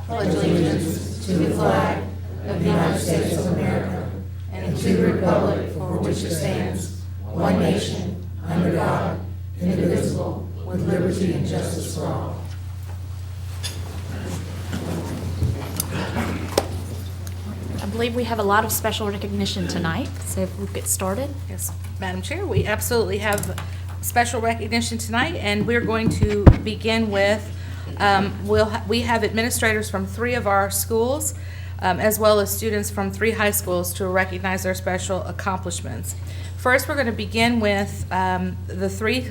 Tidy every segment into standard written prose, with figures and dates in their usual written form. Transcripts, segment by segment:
pledge allegiance to the flag of the United States of America and to the republic for which it stands, one nation, under God, indivisible, with liberty and justice for all. I believe we have a lot of special recognition tonight, so if we'll get started. Yes, Madam Chair, we absolutely have special recognition tonight, and we're going to begin with, we have administrators from 3 of our schools, as well as students from 3 high schools to recognize their special accomplishments. First, we're going to begin with the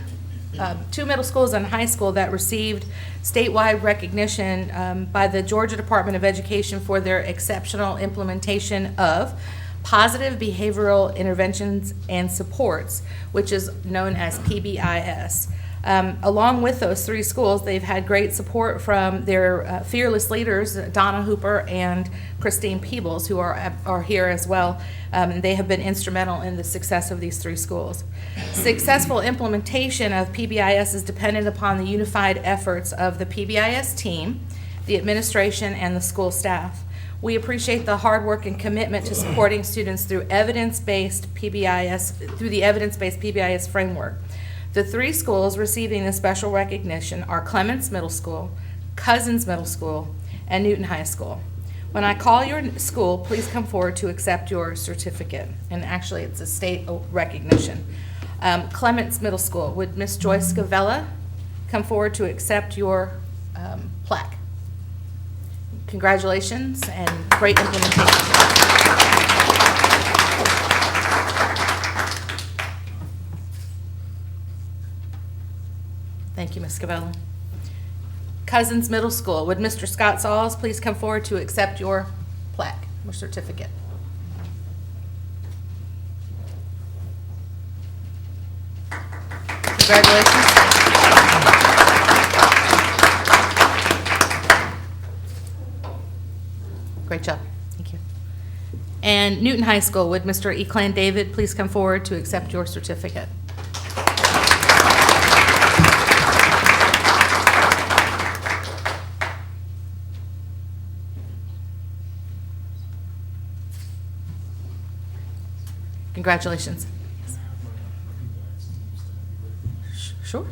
2 middle schools and high school that received statewide recognition by the Georgia Department of Education for their exceptional implementation of positive behavioral interventions and supports, which is known as PBIS. Along with those 3 schools, they've had great support from their fearless leaders, Donna Hooper and Christine Peebles, who are here as well. They have been instrumental in the success of these 3 schools. Successful implementation of PBIS is dependent upon the unified efforts of the PBIS team, the administration, and the school staff. We appreciate the hard work and commitment to supporting students through the evidence-based PBIS framework. The 3 schools receiving the special recognition are Clements Middle School, Cousins Middle School, and Newton High School. When I call your school, please come forward to accept your certificate. And actually, it's a state recognition. Clements Middle School, would Miss Joyce Scavella come forward to accept your plaque? Congratulations and great implementation. Thank you, Ms. Scavella. Cousins Middle School, would Mr. Scott Sauls please come forward to accept your plaque or certificate? Congratulations. Great job. Thank you. And Newton High School, would Mr. Eclan David please come forward to accept your certificate? Congratulations. Sure.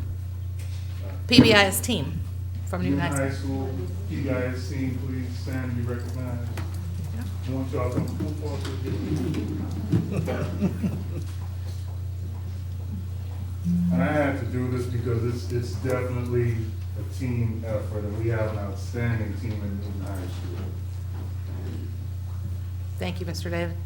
PBIS team from Newton High School. PBIS team, please stand and be recognized. I want y'all to come forward. And I had to do this because it's definitely a team effort, and we have an outstanding team in Newton High School. Thank you, Mr. David.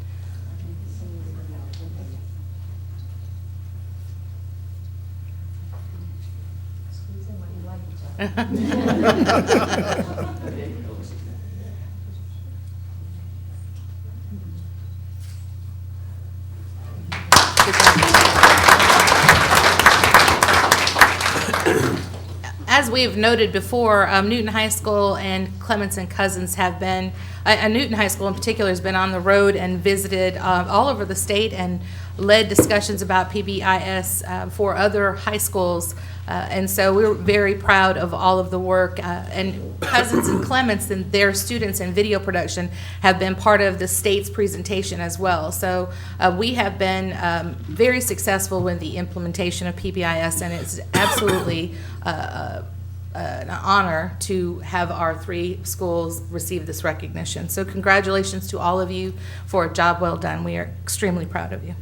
As we've noted before, Newton High School and Clements and Cousins have been, Newton High School in particular has been on the road and visited all over the state and led discussions about PBIS for other high schools. And so we're very proud of all of the work. And Cousins and Clements and their students in video production have been part of the state's presentation as well. So we have been very successful with the implementation of PBIS, and it's absolutely an honor to have our 3 schools receive this recognition. So congratulations to all of you for a job well done. We are extremely proud of you.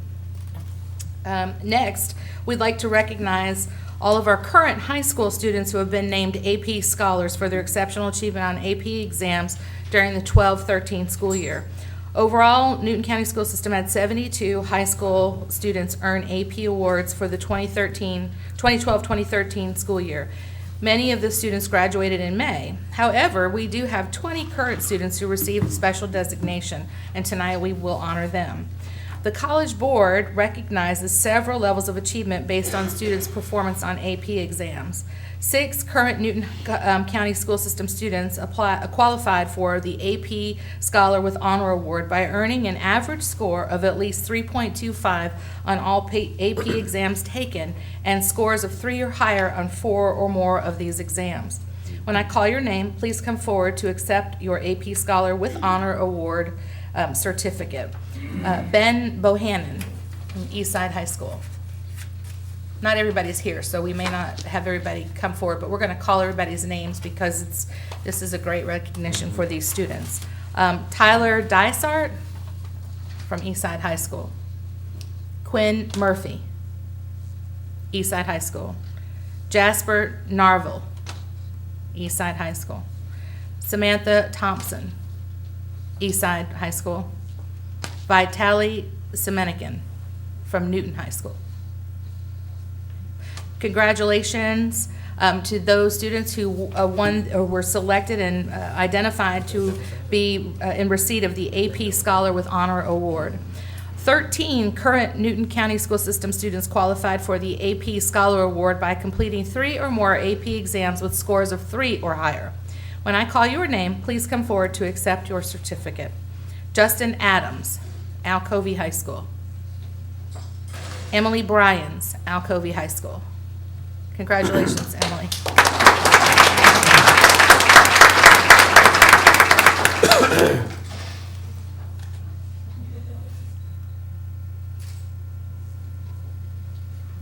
Next, we'd like to recognize all of our current high school students who have been named AP Scholars for their exceptional achievement on AP exams during the 12-13 school year. Overall, Newton County School System had 72 high school students earn AP awards for the 2012-2013 school year. Many of the students graduated in May. However, we do have 20 current students who received special designation, and tonight we will honor them. The College Board recognizes several levels of achievement based on students' performance on AP exams. 6 current Newton County School System students qualified for the AP Scholar with Honor Award by earning an average score of at least 3.25 on all AP exams taken and scores of 3 or higher on 4 or more of these exams. When I call your name, please come forward to accept your AP Scholar with Honor Award certificate. Ben Bohannon from Eastside High School. Not everybody's here, so we may not have everybody come forward, but we're going to call everybody's names because this is a great recognition for these students. Tyler Dysart from Eastside High School. Quinn Murphy, Eastside High School. Jasper Narville, Eastside High School. Samantha Thompson, Eastside High School. Vitaly Semenikin from Newton High School. Congratulations to those students who won or were selected and identified to be in receipt of the AP Scholar with Honor Award. 13 current Newton County School System students qualified for the AP Scholar Award by completing 3 or more AP exams with scores of 3 or higher. When I call your name, please come forward to accept your certificate. Justin Adams, Alcovey High School. Emily Bryans, Alcovey High School. Congratulations, Emily.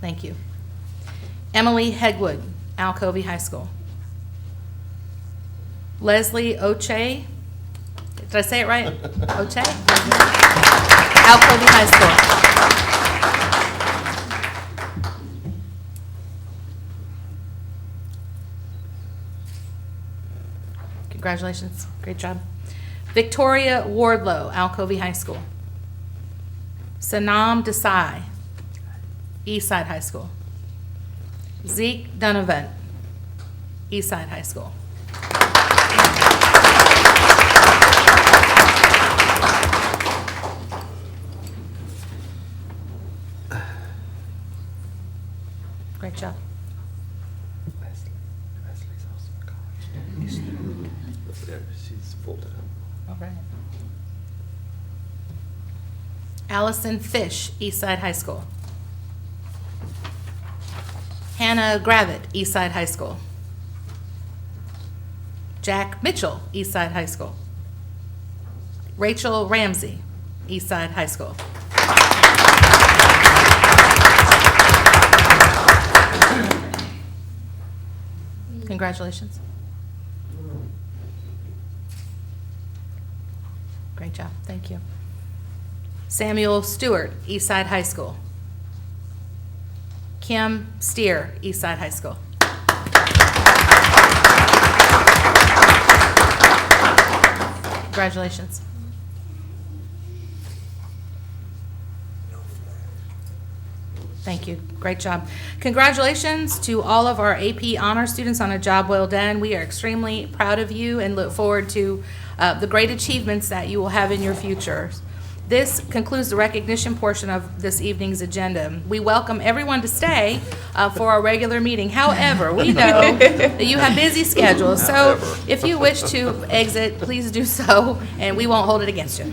Thank you. Emily Hegwood, Alcovey High School. Leslie Oche, did I say it right? Oche? Alcovey High School. Congratulations, great job. Victoria Wardlow, Alcovey High School. Sanam Desai, Eastside High School. Zeke Donovan, Eastside High School. Great job. Leslie's also in college. She's folded up. All right. Allison Fish, Eastside High School. Hannah Gravitt, Eastside High School. Jack Mitchell, Eastside High School. Rachel Ramsey, Eastside High School. Congratulations. Great job, thank you. Samuel Stewart, Eastside High School. Kim Steer, Eastside High School. Congratulations. Thank you. Great job. Congratulations to all of our AP honor students on a job well done. We are extremely proud of you and look forward to the great achievements that you will have in your future. This concludes the recognition portion of this evening's agenda. We welcome everyone to stay for our regular meeting. However, we know that you have busy schedules, so if you wish to exit, please do so, and we won't hold it against you.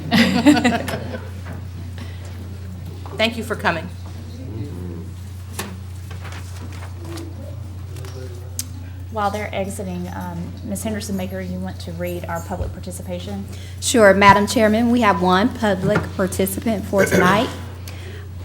Thank you for coming. While they're exiting, Ms. Henderson Maker, you want to read our public participation? Sure, Madam Chairman, we have one public participant for tonight.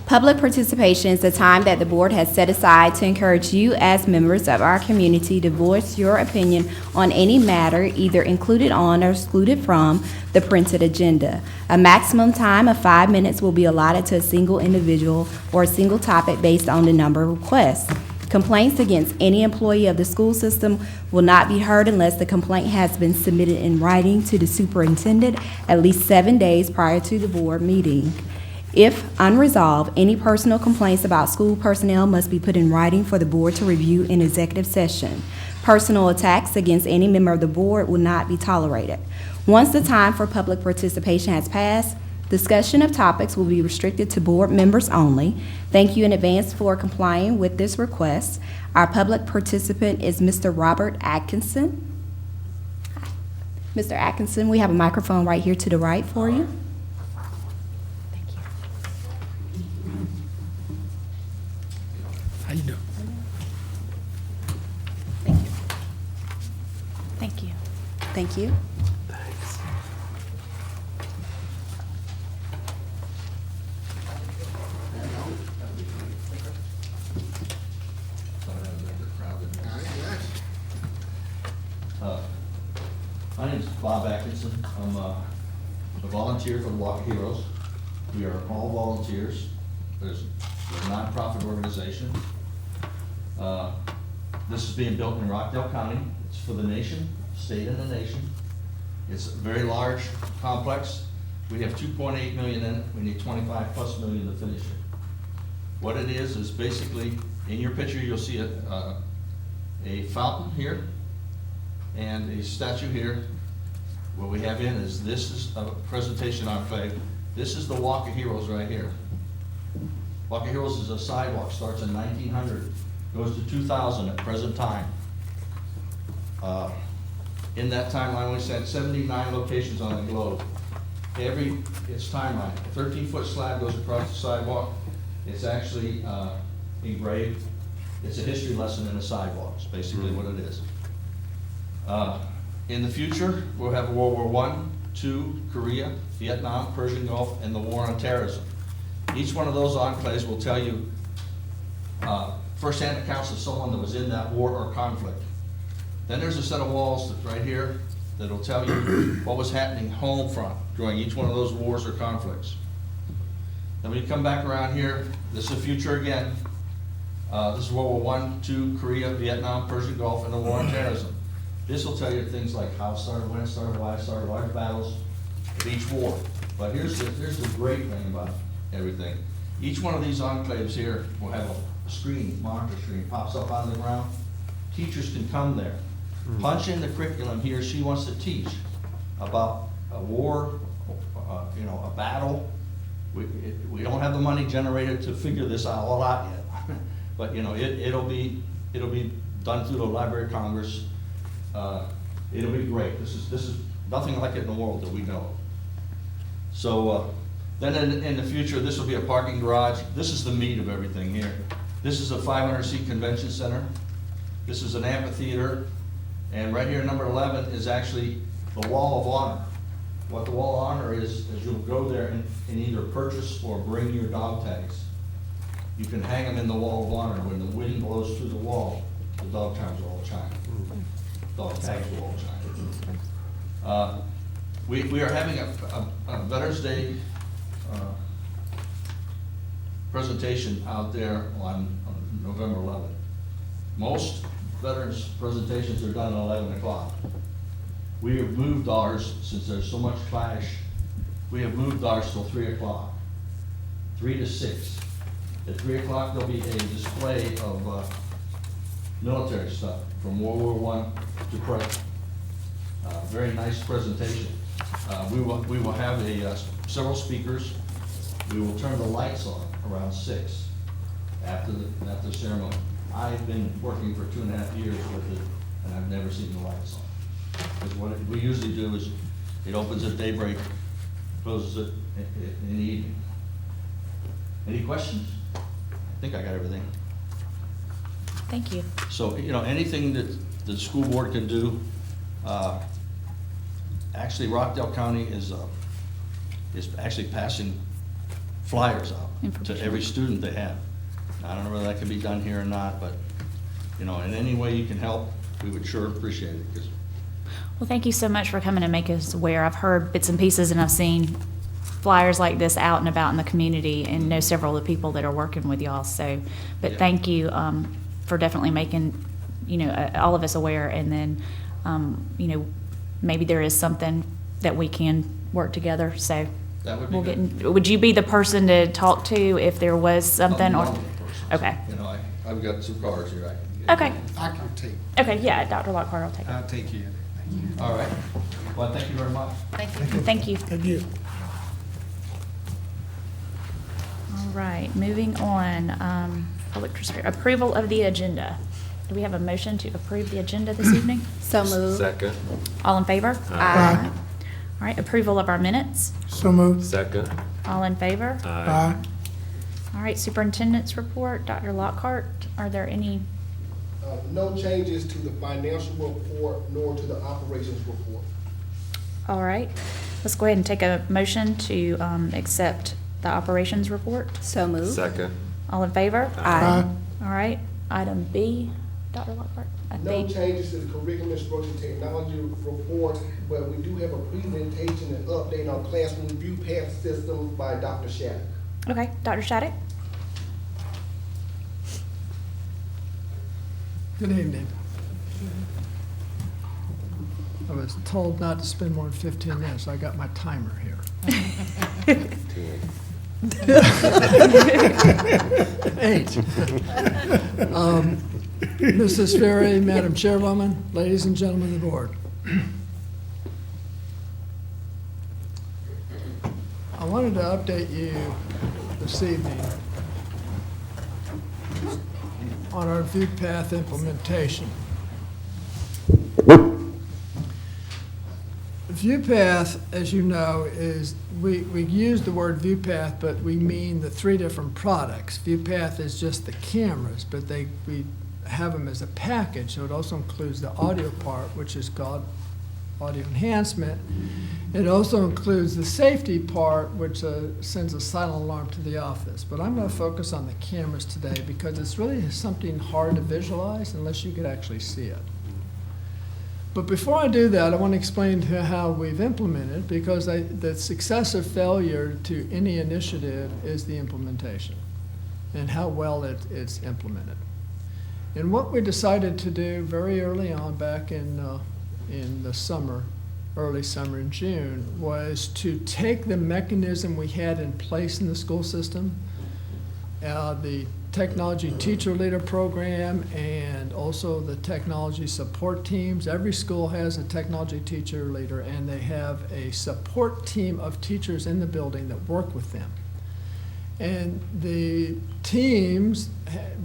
Public participation is the time that the board has set aside to encourage you as members of our community to voice your opinion on any matter either included on or excluded from the printed agenda. A maximum time of 5 minutes will be allotted to a single individual or a single topic based on the number of requests. Complaints against any employee of the school system will not be heard unless the complaint has been submitted in writing to the superintendent at least 7 days prior to the board meeting. If unresolved, any personal complaints about school personnel must be put in writing for the board to review in executive session. Personal attacks against any member of the board will not be tolerated. Once the time for public participation has passed, discussion of topics will be restricted to board members only. Thank you in advance for complying with this request. Our public participant is Mr. Robert Atkinson. Hi. Mr. Atkinson, we have a microphone right here to the right for you. Thank you. How you doing? Thank you. Thank you. Thank you. Thanks. My name is Bob Atkinson. I'm a volunteer for the Walk of Heroes. We are all volunteers. We're a nonprofit organization. This is being built in Rockdale County. It's for the nation, state and the nation. It's a very large complex. We have 2.8 million in it. We need 25+ million to finish it. What it is basically, in your picture, you'll see a fountain here and a statue here. What we have in is, this is a presentation enclave. This is the Walk of Heroes right here. Walk of Heroes is a sidewalk, starts in 1900, goes to 2000 at present time. In that timeline, we had 79 locations on the globe. It's timeline, a 13-foot slab goes across the sidewalk. It's actually engraved. It's a history lesson in a sidewalk, is basically what it is. In the future, we'll have World War I, II, Korea, Vietnam, Persian Gulf, and the war on terrorism. Each one of those enclaves will tell you first-hand accounts of someone that was in that war or conflict. Then there's a set of walls that's right here that'll tell you what was happening home front during each one of those wars or conflicts. Then when you come back around here, this is the future again. This is World War I, II, Korea, Vietnam, Persian Gulf, and the war on terrorism. This will tell you things like how it started, when it started, why it started, large battles of each war. But here's the great thing about everything. Each one of these enclaves here will have a screen, monitor screen, pops up on the ground. Teachers can come there, punch in the curriculum he or she wants to teach about a war, a battle. We don't have the money generated to figure this all out yet, but it'll be done through the Library of Congress. It'll be great. This is nothing like it in the world that we know of. So then in the future, this will be a parking garage. This is the meat of everything here. This is a 500-seat convention center. This is an amphitheater. And right here, number 11 is actually the Wall of Honor. What the Wall of Honor is you'll go there and either purchase or bring your dog tags. You can hang them in the Wall of Honor. When the wind blows through the wall, the dog tags will all chime. Dog tags will all chime. We are having a Veterans Day presentation out there on November 11th. Most veterans presentations are done at 11 o'clock. We have moved ours, since there's so much clash, we have moved ours till 3 o'clock, 3 to 6. At 3 o'clock, there'll be a display of military stuff from World War I to present. Very nice presentation. We will have several speakers. We will turn the lights on around 6 after the ceremony. I've been working for 2.5 years with it, and I've never seen the lights on. Because what we usually do is it opens at daybreak, closes it in the evening. Any questions? I think I got everything. Thank you. So, anything that the school board can do, actually Rockdale County is actually passing flyers out to every student they have. I don't know whether that can be done here or not, but, in any way you can help, we would sure appreciate it. Well, thank you so much for coming and making us aware. I've heard bits and pieces, and I've seen flyers like this out and about in the community, and know several of the people that are working with y'all. So, but Yeah. thank you for definitely making, all of us aware. And then, maybe there is something that we can work together. So That would be we'll good. would you be the person to talk to if there was something? I'm Or one of the persons. okay, I've got some cards here I can get. okay, I can take, okay. Yeah, Dr. Lockhart will take I'll it. take care of it. Thank you. All right. Well, thank you very much. Thank you. Thank you. Thank you. All right, moving on, approval of the agenda. Do we have a motion to approve the agenda this evening? So moved. Second. All in favor? Aye. All right, approval of our minutes. So moved. Second. All in favor? Aye. All right, superintendent's report, Dr. Lockhart, are there any? No changes to the financial report nor to the operations report. All right, let's go ahead and take a motion to accept the operations report. So moved. Second. All in favor? Aye. All right, item B, Dr. Lockhart. No changes to the curriculum instruction technology report, but we do have a presentation and update on classroom view path systems by Dr. Shattuck. Okay, Dr. Shattuck? Good evening. I was told not to spend more than 15 minutes, so I got my timer here. 8. Mrs. Ferry, Madam Chairwoman, ladies and gentlemen of the board. I wanted to update you this evening on our view path implementation. ViewPath, as you know, is, we use the word ViewPath, but we mean the 3 different products. ViewPath is just the cameras, but we have them as a package, so it also includes the audio part, which is called audio enhancement. It also includes the safety part, which sends a silent alarm to the office. But I'm going to focus on the cameras today because it's really something hard to visualize unless you could actually see it. But before I do that, I want to explain how we've implemented, because the success or failure to any initiative is the implementation and how well it's implemented. And what we decided to do very early on, back in the summer, early summer in June, was to take the mechanism we had in place in the school system, the technology teacher leader program, and also the technology support teams. Every school has a technology teacher leader, and they have a support team of teachers in the building that work with them. And the teams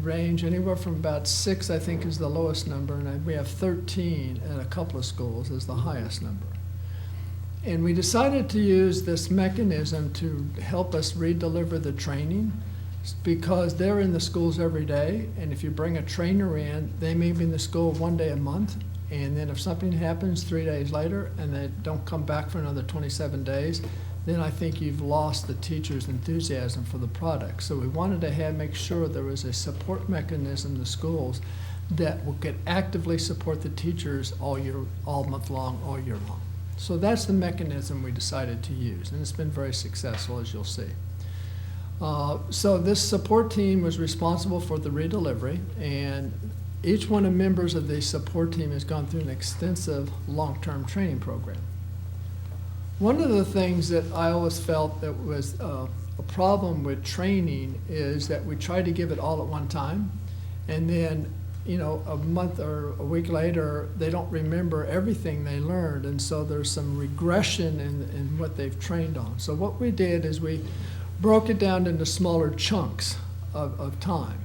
range anywhere from about 6, I think, is the lowest number, and we have 13 at a couple of schools is the highest number. And we decided to use this mechanism to help us redeliver the training, because they're in the schools every day, and if you bring a trainer in, they may be in the school 1 day a month, and then if something happens 3 days later and they don't come back for another 27 days, then I think you've lost the teacher's enthusiasm for the product. So we wanted to make sure there was a support mechanism in the schools that could actively support the teachers all month long, all year long. So that's the mechanism we decided to use, and it's been very successful, as you'll see. So this support team was responsible for the redelivery, and each one of the members of the support team has gone through an extensive long-term training program. One of the things that I always felt that was a problem with training is that we try to give it all at one time, and then a month or a week later, they don't remember everything they learned, and so there's some regression in what they've trained on. So what we did is we broke it down into smaller chunks of time.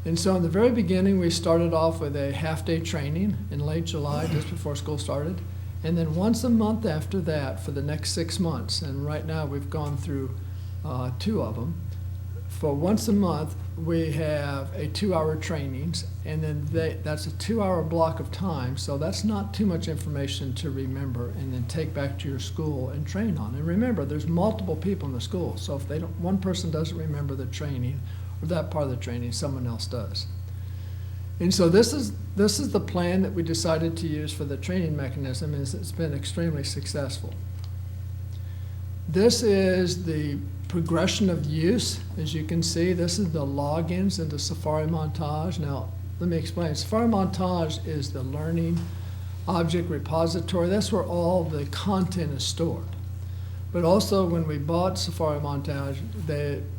And so in the very beginning, we started off with a half-day training in late July, just before school started, and then once a month after that for the next 6 months. And right now, we've gone through 2 of them. For once a month, we have a 2-hour trainings, and then that's a 2-hour block of time, so that's not too much information to remember and then take back to your school and train on. And remember, there's multiple people in the school, so if one person doesn't remember the training or that part of the training, someone else does. And so this is the plan that we decided to use for the training mechanism, and it's been extremely successful. This is the progression of use. As you can see, this is the logins into Safari Montage. Now, let me explain. Safari Montage is the learning object repository. That's where all the content is stored. But also, when we bought Safari Montage,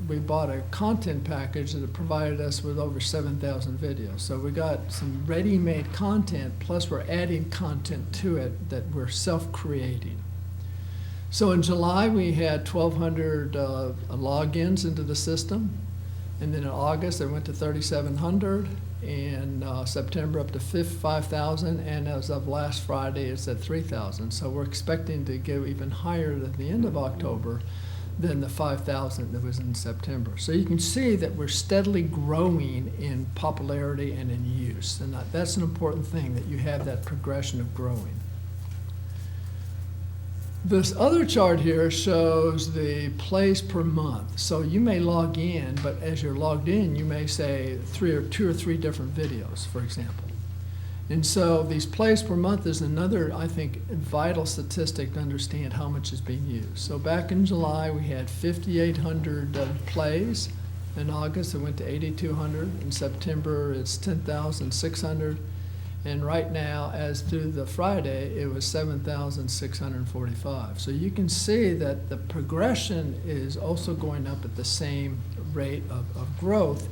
we bought a content package that provided us with over 7,000 videos. So we got some ready-made content, plus we're adding content to it that we're self-creating. So in July, we had 1,200 logins into the system. And then in August, it went to 3,700. In September, up to 5,000. And as of last Friday, it's at 3,000. So we're expecting to go even higher at the end of October than the 5,000 that was in September. So you can see that we're steadily growing in popularity and in use. And that's an important thing, that you have that progression of growing. This other chart here shows the plays per month. So you may log in, but as you're logged in, you may say two or three different videos, for example. And so these plays per month is another, I think, vital statistic to understand how much is being used. So back in July, we had 5,800 plays. In August, it went to 8,200. In September, it's 10,600. And right now, as through the Friday, it was 7,645. So you can see that the progression is also going up at the same rate of growth.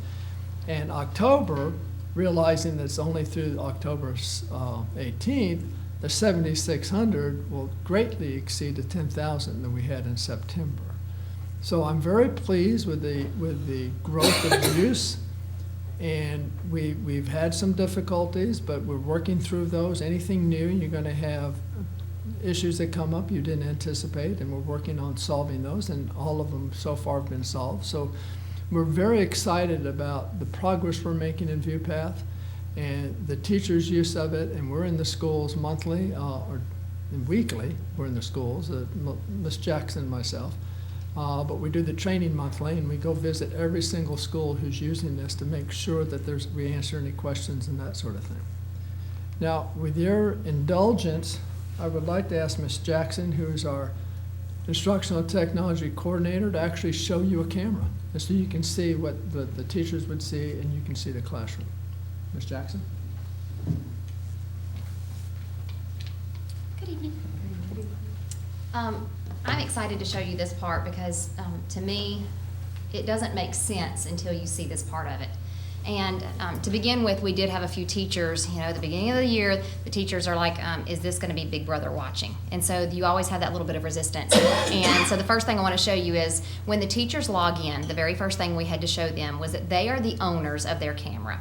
And October, realizing that it's only through October 18th, the 7,600 will greatly exceed the 10,000 that we had in September. So I'm very pleased with the growth of use. And we've had some difficulties, but we're working through those. Anything new, you're going to have issues that come up you didn't anticipate, and we're working on solving those, and all of them so far have been solved. So we're very excited about the progress we're making in ViewPath and the teachers' use of it, and we're in the schools monthly or weekly. We're in the schools, Ms. Jackson and myself. But we do the training monthly, and we go visit every single school who's using this to make sure that we answer any questions and that sort of thing. Now, with your indulgence, I would like to ask Ms. Jackson, who is our instructional technology coordinator, to actually show you a camera, and so you can see what the teachers would see, and you can see the classroom. Ms. Jackson? Good evening. I'm excited to show you this part because to me, it doesn't make sense until you see this part of it. And to begin with, we did have a few teachers, at the beginning of the year, the teachers are like, is this going to be Big Brother watching? And so you always have that little bit of resistance. And so the first thing I want to show you is when the teachers log in, the very first thing we had to show them was that they are the owners of their camera.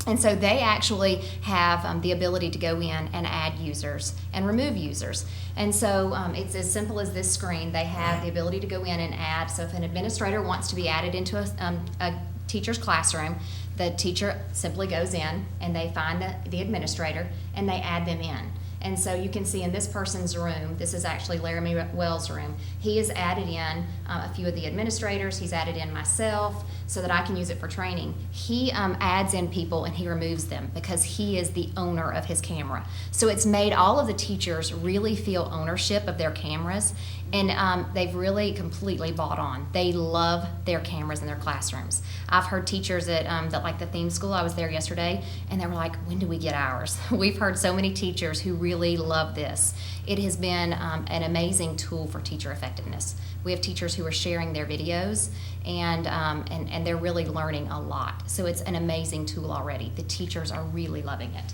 And so they actually have the ability to go in and add users and remove users. And so it's as simple as this screen. They have the ability to go in and add. So if an administrator wants to be added into a teacher's classroom, the teacher simply goes in and they find the administrator and they add them in. And so you can see in this person's room, this is actually Laramie Wells' room, he has added in a few of the administrators, he's added in myself so that I can use it for training. He adds in people and he removes them because he is the owner of his camera. So it's made all of the teachers really feel ownership of their cameras, and they've really completely bought on. They love their cameras in their classrooms. I've heard teachers that like the theme school, I was there yesterday, and they were like, when do we get ours? We've heard so many teachers who really love this. It has been an amazing tool for teacher effectiveness. We have teachers who are sharing their videos, and they're really learning a lot. So it's an amazing tool already. The teachers are really loving it.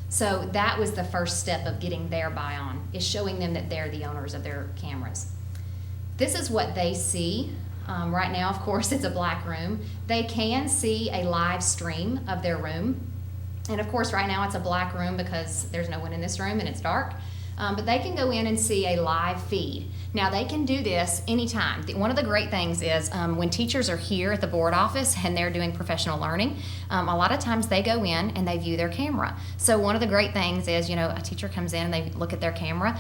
So that was the first step of getting their buy-on, is showing them that they're the owners of their cameras. This is what they see. Right now, of course, it's a black room. They can see a live stream of their room. And of course, right now it's a black room because there's no one in this room and it's dark. But they can go in and see a live feed. Now, they can do this anytime. One of the great things is when teachers are here at the board office and they're doing professional learning, a lot of times they go in and they view their camera. So one of the great things is, a teacher comes in and they look at their camera.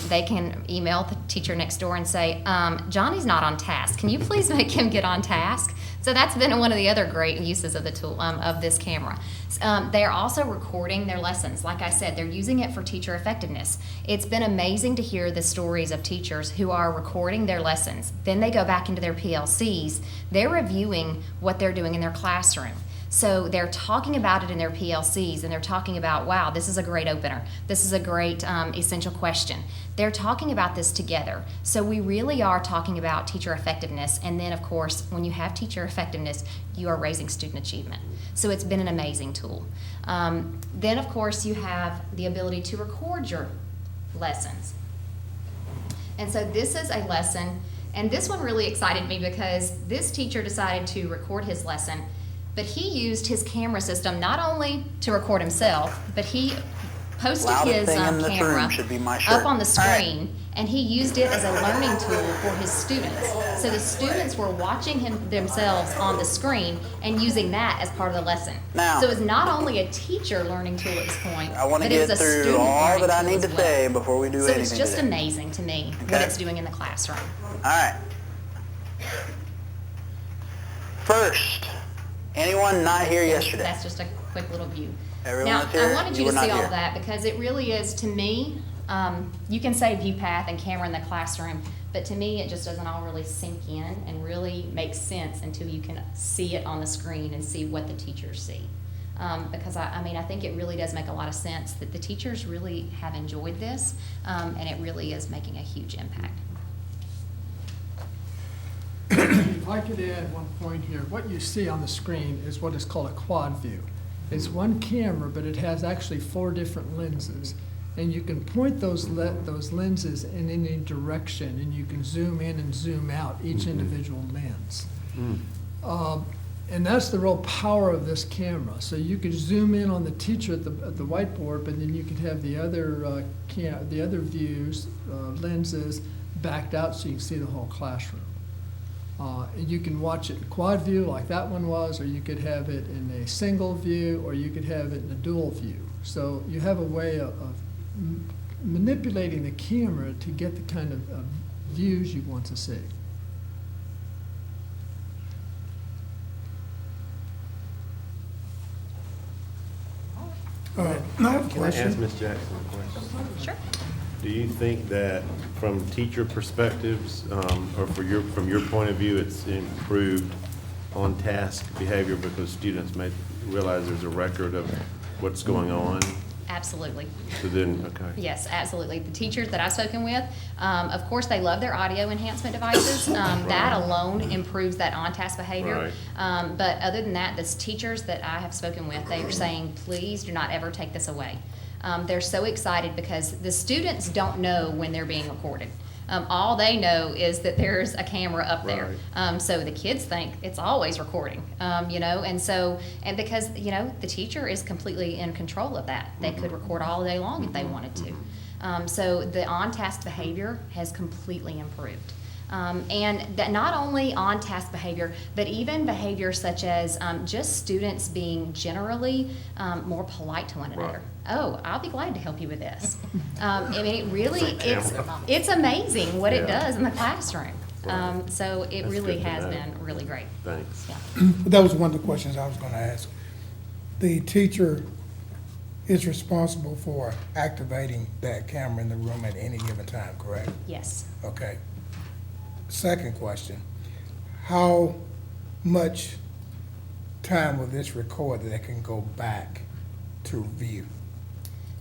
They can email the teacher next door and say, Johnny's not on task. Can you please make him get on task? So that's been one of the other great uses of the tool, of this camera. They are also recording their lessons. Like I said, they're using it for teacher effectiveness. It's been amazing to hear the stories of teachers who are recording their lessons. Then they go back into their PLCs. They're reviewing what they're doing in their classroom. So they're talking about it in their PLCs, and they're talking about, wow, this is a great opener. This is a great essential question. They're talking about this together. So we really are talking about teacher effectiveness. And then, of course, when you have teacher effectiveness, you are raising student achievement. So it's been an amazing tool. Then, of course, you have the ability to record your lessons. And so this is a lesson, and this one really excited me because this teacher decided to record his lesson, but he used his camera system not only to record himself, but he posted Loudest his thing in this camera room should be my shirt. up on the All right. screen, and he used it as a learning tool for his students. So the students were watching themselves on the screen and using that as part of the lesson. Now- So it's not only a teacher learning tool at this point, I want to but it was get a through student all learning that I tool need to as say well. before we do So anything it's just today. amazing to me what Okay. it's doing in the classroom. All right. First, anyone not here yesterday? That's just a quick little view. Everyone Now, was here? I wanted You you were to not see all here. of that because it really is, to me, you can say view path and camera in the classroom, but to me, it just doesn't all really sink in and really make sense until you can see it on the screen and see what the teachers see. Because I mean, I think it really does make a lot of sense that the teachers really have enjoyed this, and it really is making a huge impact. If I could add one point here, what you see on the screen is what is called a quad view. It's one camera, but it has actually 4 different lenses. And you can point those lenses in any direction, and you can zoom in and zoom out each individual lens. And that's the real power of this camera. So you could zoom in on the teacher at the whiteboard, but then you could have the other views, lenses backed out so you can see the whole classroom. And you can watch it in quad view like that one was, or you could have it in a single view, or you could have it in a dual view. So you have a way of manipulating the camera to get the kind of views you want to see. I have a Can I ask question. Ms. Jackson a question? Sure. Do you think that from teacher perspectives, or from your point of view, it's improved on-task behavior because students may realize there's a record of what's going on? Absolutely. So then, okay. Yes, absolutely. The teachers that I've spoken with, of course, they love their audio enhancement devices. That alone improves that on-task behavior. Right. But other than that, the teachers that I have spoken with, they are saying, please do not ever take this away. They're so excited because the students don't know when they're being recorded. All they know is that there's a camera up there. So the kids think it's always recording, and because, the teacher is completely in control of that. They could record all day long if they wanted to. So the on-task behavior has completely improved. And that not only on-task behavior, but even behavior such as just students being generally more polite to one another. Right. Oh, I'll be glad to help you with this. I mean, it really, it's amazing what it Yeah. does in the classroom. Right. So it That's really good to has know. been really great. Thanks. Yeah. That was one of the questions I was going to ask. The teacher is responsible for activating that camera in the room at any given time, correct? Yes. Okay. Second question, how much time will this record that can go back to review?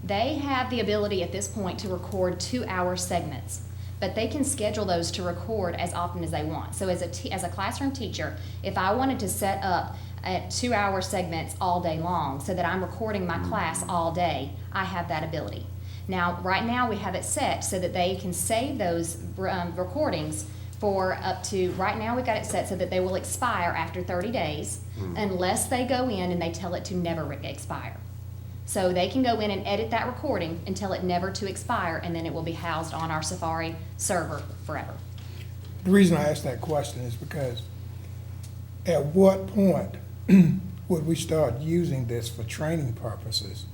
They have the ability at this point to record 2-hour segments, but they can schedule those to record as often as they want. So as a classroom teacher, if I wanted to set up at 2-hour segments all day long so that I'm recording my class all day, I have that ability. Now, right now we have it set so that they can save those recordings for up to, right now we've got it set so that they will expire after 30 days unless they go in and they tell it to never expire. So they can go in and edit that recording and tell it never to expire, and then it will be housed on our Safari server forever. The reason I ask that question is because at what point would we start using this for training purposes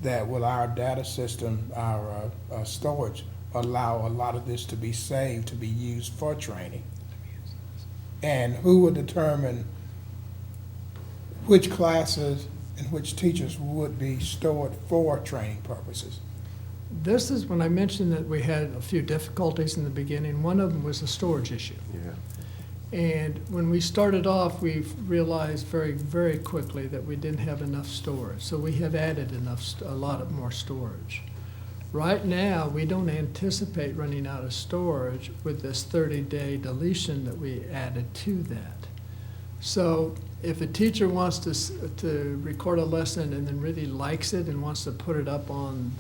that will our data system, our storage, allow a lot of this to be saved, to be used for training? And who would determine which classes and which teachers would be stored for training purposes? This is when I mentioned that we had a few difficulties in the beginning. One of them was a storage issue. Yeah. And when we started off, we realized very, very quickly that we didn't have enough storage. So we have added a lot more storage. Right now, we don't anticipate running out of storage with this 30-day deletion that we added to that. So if a teacher wants to record a lesson and then really likes it and wants to put it up on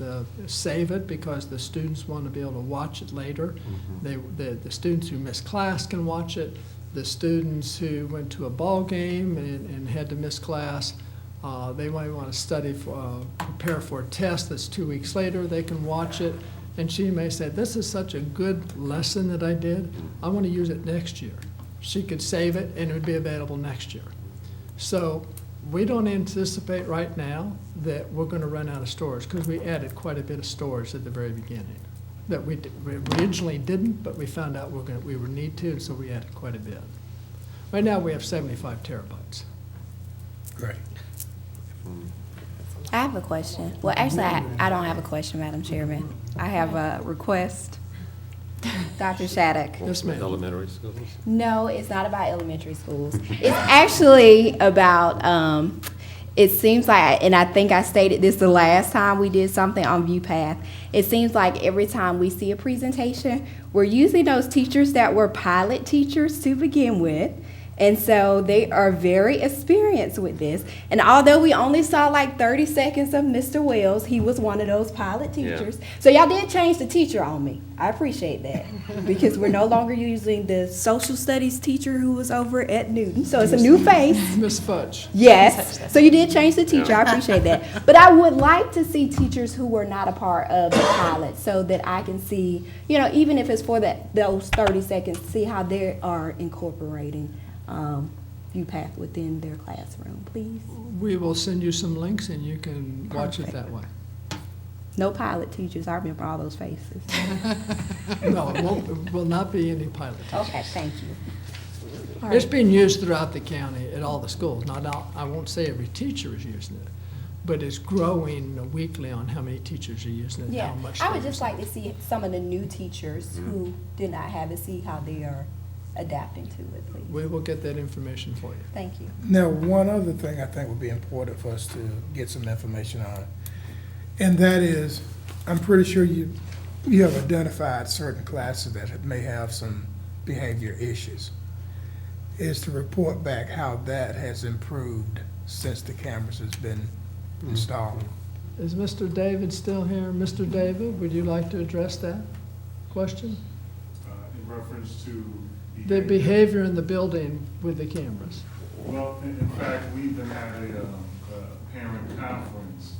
save it because the students want to be able to watch it later, the students who missed class can watch it. The students who went to a ball game and had to miss class They might want to study for, prepare for a test that's 2 weeks later, they can watch it, and she may say, this is such a good lesson that I did, I want to use it next year. She could save it, and it would be available next year. So we don't anticipate right now that we're going to run out of storage, because we added quite a bit of storage at the very beginning. That we originally didn't, but we found out we would need to, and so we added quite a bit. Right now, we have 75 terabytes. Great. I have a question. Well, actually, I don't have a question, Madam Chairman. I have a request. Dr. Shattuck. Yes, ma'am. Elementary schools? No, it's not about elementary schools. It's actually about, it seems like, and I think I stated this the last time we did something on ViewPath, it seems like every time we see a presentation, we're using those teachers that were pilot teachers to begin with. And so they are very experienced with this. And although we only saw like 30 seconds of Mr. Wells, he was one of those pilot teachers. So y'all did change the teacher on me. I appreciate that. Because we're no longer using the social studies teacher who was over at Newton. So it's a new face. Ms. Fudge. Yes. So you did change the teacher. I appreciate that. But I would like to see teachers who were not a part of the pilot so that I can see, even if it's for those 30 seconds, see how they are incorporating ViewPath within their classroom, please. We will send you some links and you can watch it that way. No pilot teachers, I remember all those faces. No, it will not be any pilot teachers. Okay, thank you. All It's right. being used throughout the county at all the schools. I won't say every teacher is using it, but it's growing weekly on how many teachers are using it, and Yeah, how much. I would they're just like to see some of the new teachers who did not have it, see how they are adapting to it, please. We will get that information for you. Thank you. Now, one other thing I think would be important for us to get some information on, and that is, I'm pretty sure you have identified certain classes that may have some behavior issues, is to report back how that has improved since the cameras has been installed. Is Mr. David still here? Mr. David, would you like to address that question? In reference to The behavior in the building with the cameras. Well, in fact, we even had a parent conference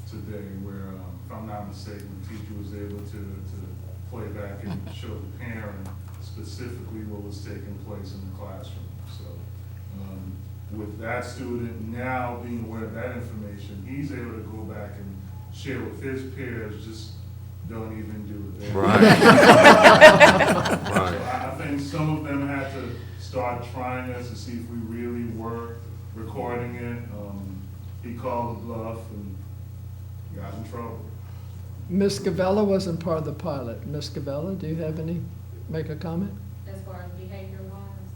today where, if I'm not mistaken, the teacher was able to play back and show the parent specifically what was taking place in the classroom. So with that student now being aware of that information, he's able to go back and share with his peers, just don't even do it. Right. So I think some of them had to start trying this to see if we really were recording it. He called the bluff and got in trouble. Ms. Gavella wasn't part of the pilot. Ms. Gavella, do you have make a comment? As far as behavior wise,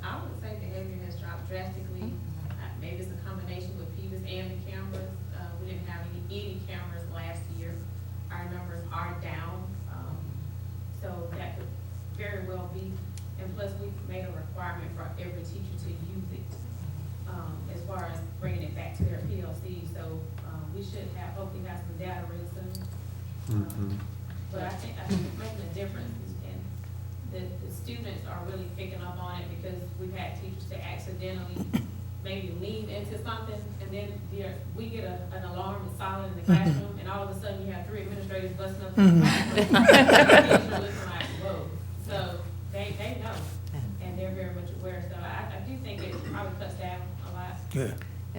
I would say behavior has dropped drastically. Maybe it's a combination with Peeves and the cameras. We didn't have any cameras last year. Our numbers are down, so that could very well be. And plus, we've made a requirement for every teacher to use it, as far as bringing it back to their PLC. So we should hopefully have some data really soon. But I think it's making a difference, and the students are really picking up on it because we've had teachers to accidentally maybe lean into something, and then we get an alarm that's silent in the classroom, and all of a sudden you have 3 administrators busting up in the classroom. Kids are looking like, whoa. So they know, and they're very much aware. So I do think it probably cuts down a lot. Yeah.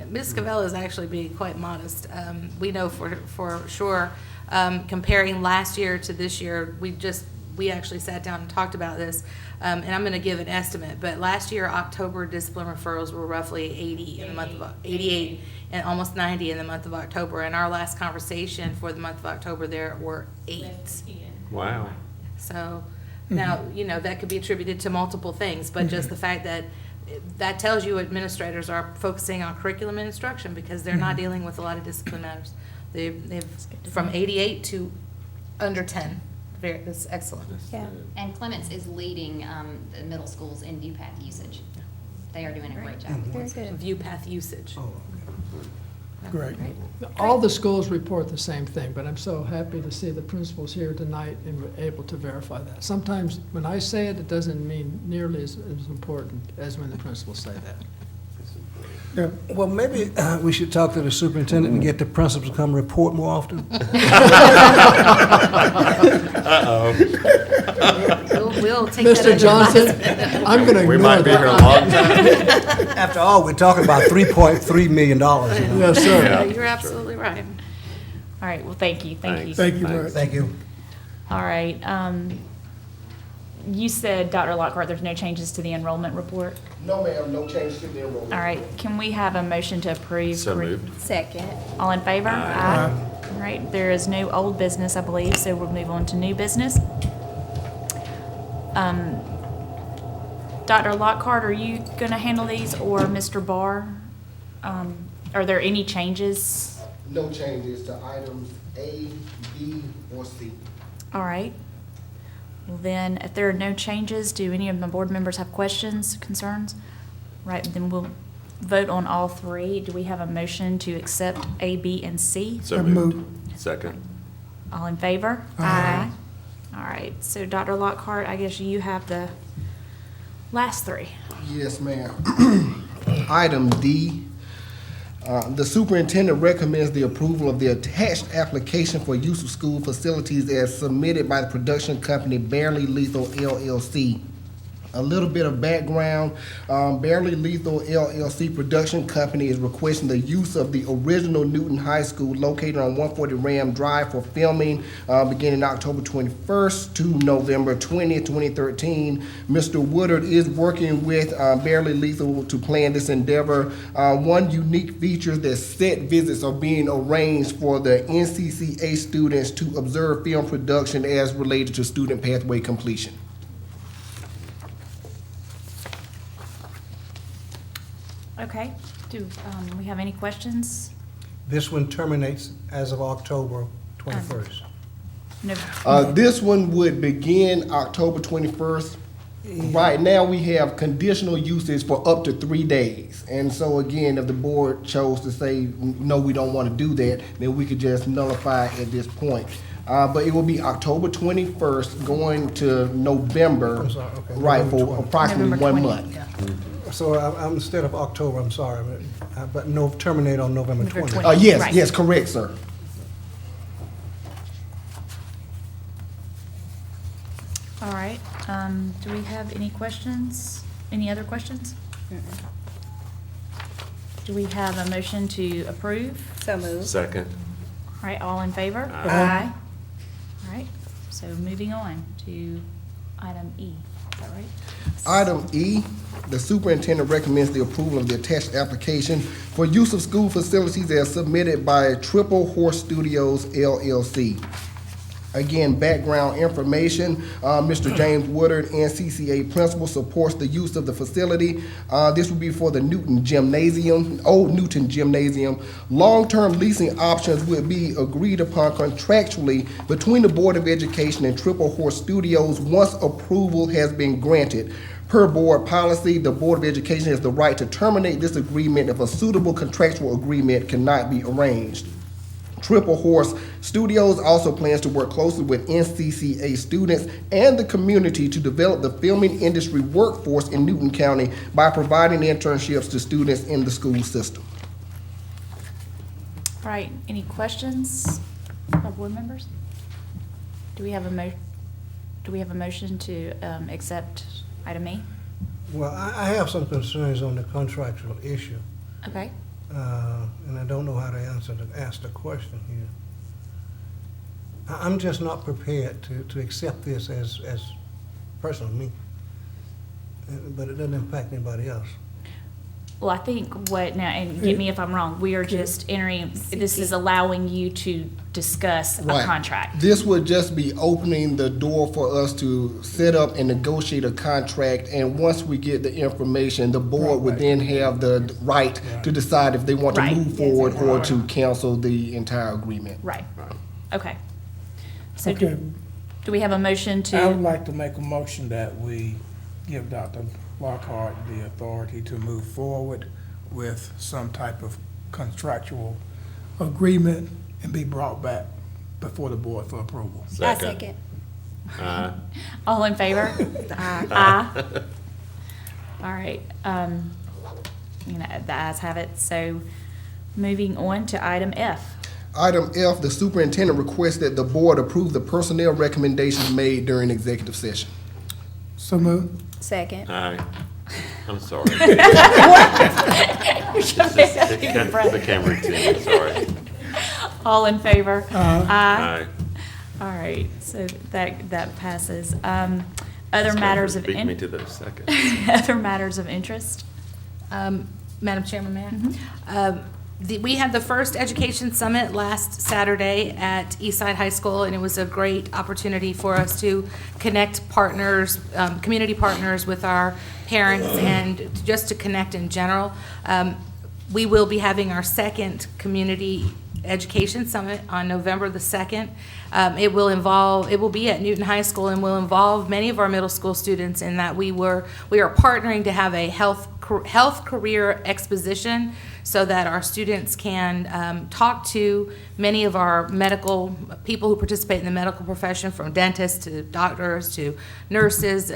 Ms. Cavella is actually being quite modest. We know for sure, comparing last year to this year, we actually sat down and talked about this, and I'm going to give an estimate, but last year, October discipline referrals were roughly 80 in the month of 88 and almost 90 in the month of October. And our last conversation for the month of October, there were 8. Less than 10. Wow. So now, that could be attributed to multiple things, but just the fact that tells you administrators are focusing on curriculum and instruction because they're not dealing with a lot of discipline matters. They've from 88 to under 10. That's excellent. Yeah. And Clements is leading the middle schools in ViewPath usage. They are doing a great job. Very good. ViewPath usage. Great. All the schools report the same thing, but I'm so happy to see the principals here tonight and were able to verify that. Sometimes when I say it, it doesn't mean nearly as important as when the principals say that. Well, maybe we should talk to the superintendent and get the principals to come report more often. We'll take that Mr. under Johnson, advisement. I'm going to We ignore might be here a that. long time. After all, we're talking about $3.3 million. You know? Yes, sir. Yeah. You're absolutely right. All right, well, thank you, thank you. Thank you very much. Thank you. All right, you said, Dr. Lockhart, there's no changes to the enrollment report? No, ma'am, no change to the enrollment. All right, can we have a motion to approve? So moved. Second. All in favor? Aye. All right, there is no old business, I believe, so we'll move on to new business. Dr. Lockhart, are you going to handle these, or Mr. Barr? Are there any changes? No changes to items A, B, or C. All right. Well, then, if there are no changes, do any of my board members have questions, concerns? Right, then we'll vote on all three. Do we have a motion to accept A, B, and C? So moved. Second. All in favor? Aye. All right, so Dr. Lockhart, I guess you have the last three. Yes, ma'am. Item D, the superintendent recommends the approval of the attached application for use of school facilities as submitted by the production company Barely Lethal LLC. A little bit of background, Barely Lethal LLC production company is requesting the use of the original Newton High School located on 140 Ram Drive for filming beginning October 21st to November 20th, 2013. Mr. Woodard is working with Barely Lethal to plan this endeavor. One unique feature that set visits are being arranged for the NCCA students to observe film production as related to student pathway completion. Okay, do we have any questions? This one terminates as of October 21st. No. This one would begin October 21st. Right now, we have conditional uses for up to 3 days. And so again, if the board chose to say, no, we don't want to do that, then we could just nullify at this point. But it will be October 21st going to November, I'm sorry, okay, right, for November 20th. approximately November 1 20th, month. yeah. So instead of October, I'm sorry, but no, terminate on November November 20th. 20th. Yes, Right. yes, correct, sir. All right, do we have any questions? Any other questions? Do we have a motion to approve? So moved. Second. All right, all in favor? Aye. All right, so moving on to item E, is that right? Item E, the superintendent recommends the approval of the attached application for use of school facilities as submitted by Triple Horse Studios LLC. Again, background information, Mr. James Woodard, NCCA principal, supports the use of the facility. This would be for the Newton Gymnasium, Old Newton Gymnasium. Long-term leasing options would be agreed upon contractually between the Board of Education and Triple Horse Studios once approval has been granted. Per board policy, the Board of Education has the right to terminate this agreement if a suitable contractual agreement cannot be arranged. Triple Horse Studios also plans to work closely with NCCA students and the community to develop the filming industry workforce in Newton County by providing internships to students in the school system. All right, any questions by board members? Do we have a motion to accept item E? Well, I have some concerns on the contractual issue, Okay, and I don't know how to ask the question here. I'm just not prepared to accept this as personal me, but it doesn't impact anybody else. well, I think what, now, and get me if I'm wrong, we are just entering, this is allowing you to discuss a Right. contract. This would just be opening the door for us to set up and negotiate a contract, and once we get the information, the board would then have the right to decide if they want to Right. move forward or to cancel the entire agreement. Right, okay. So Okay, do we have a motion I would to, like to make a motion that we give Dr. Lockhart the authority to move forward with some type of contractual agreement and be brought back before the board for approval. Second. Aye. all in favor? Aye. All right, The ayes have it. So moving on to item F. Item F, the superintendent requests that the board approve the personnel recommendations made during executive session. So moved. Second. Aye. I'm sorry. Became routine, sorry. All in favor? Aye. All right, so that passes. Other matters of, Beat me to the second. other matters of interest? Madam Chairman, ma'am. We had the first Education Summit last Saturday at Eastside High School, and it was a great opportunity for us to connect partners, community partners with our parents, and just to connect in general. We will be having our second Community Education Summit on November the 2nd. It will be at Newton High School and will involve many of our middle school students in that we are partnering to have a health career exposition so that our students can talk to many of our medical people who participate in the medical profession, from dentists to doctors to nurses,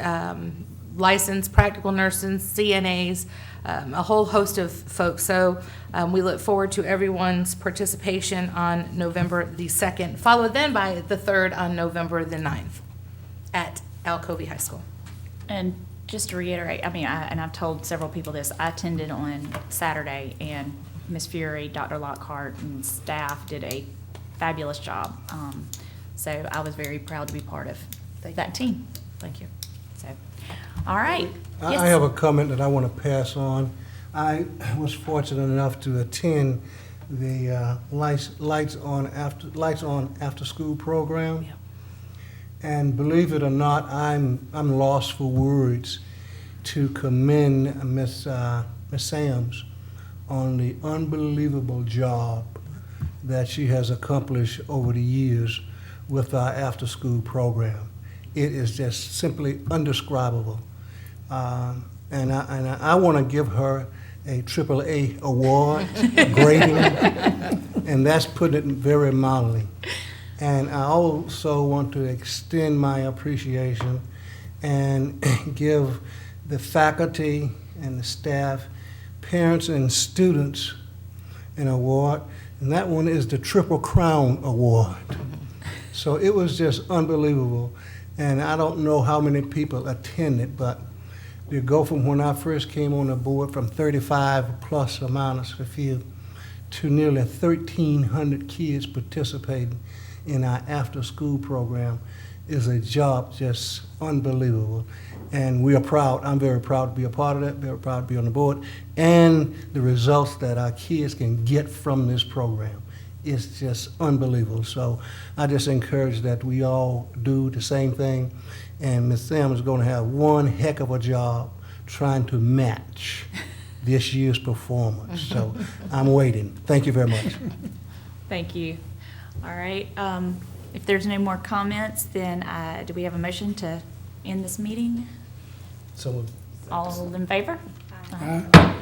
licensed practical nurses, CNAs, a whole host of folks. So we look forward to everyone's participation on November the 2nd, followed then by the 3rd on November the 9th at Alcovey High School. And just to reiterate, and I've told several people this, I attended on Saturday, and Ms. Fury, Dr. Lockhart, and staff did a fabulous job. So I was very proud to be part of that team. Thank you. So, all right. I Yes. have a comment that I want to pass on. I was fortunate enough to attend the lights on after school program. Yeah. And believe it or not, I'm lost for words to commend Miss Sams on the unbelievable job that she has accomplished over the years with our after-school program. It is just simply indescribable. And I want to give her a AAA award grading, and that's putting it very mildly. And I also want to extend my appreciation and give the faculty and the staff, parents and students an award, and that one is the Triple Crown Award. So it was just unbelievable, and I don't know how many people attended, but to go from when I first came on the board from 35 plus or minus a few to nearly 1,300 kids participating in our after-school program is a job just unbelievable. And we are proud. I'm very proud to be a part of that, very proud to be on the board, and the results that our kids can get from this program is just unbelievable. So I just encourage that we all do the same thing, and Ms. Sam is going to have one heck of a job trying to match this year's performance. So I'm waiting. Thank you very much. Thank you. All right. If there's no more comments, then do we have a motion to end this meeting? So All in favor? Aye.